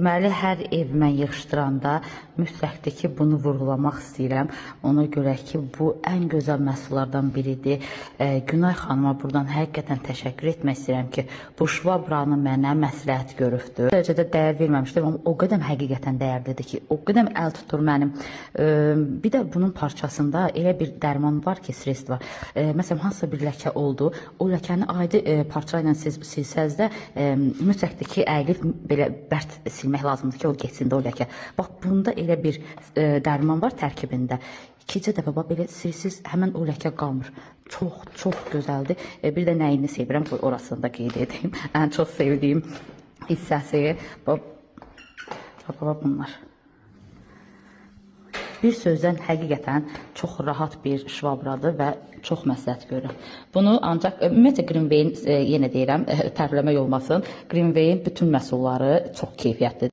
Deməli, hər ev mən yığışdıranda mütləqdir ki, bunu vurğulamaq istəyirəm. Ona görə ki, bu ən gözəl məhsullardan biridir. Günay xanıma buradan həqiqətən təşəkkür etmək istəyirəm ki, bu şvabranı mənə məsləhət görübdür. Dərəcədə dəyər verməmişdim, amma o qədər həqiqətən dəyərlidir ki, o qədər əl tutur mənim. Bir də bunun parçasında elə bir dərman var ki, stress var. Məsələn, hansısa bir ləkə oldu, o ləkəni adi parça ilə siz silsəz də mütləqdir ki, əyilib belə bərk silmək lazımdır ki, o geçsin də o ləkə. Bax, bunda elə bir dərman var tərkibində. İkinci dəfə bax, belə silsiz həmən o ləkə qalmır. Çox gözəldir. Bir də nəyini sevirəm, orasını da qeyd edeyim. Ən çox sevdiyim hissəsi. Bax, bunlar. Bir sözdən həqiqətən çox rahat bir şvabradır və çox məsləhət görürəm. Bunu ancaq, ümumiyyətlə Greenway-in, yenə deyirəm, tərləmək olmasın, Greenway-in bütün məhsulları çox keyfiyyətlidir.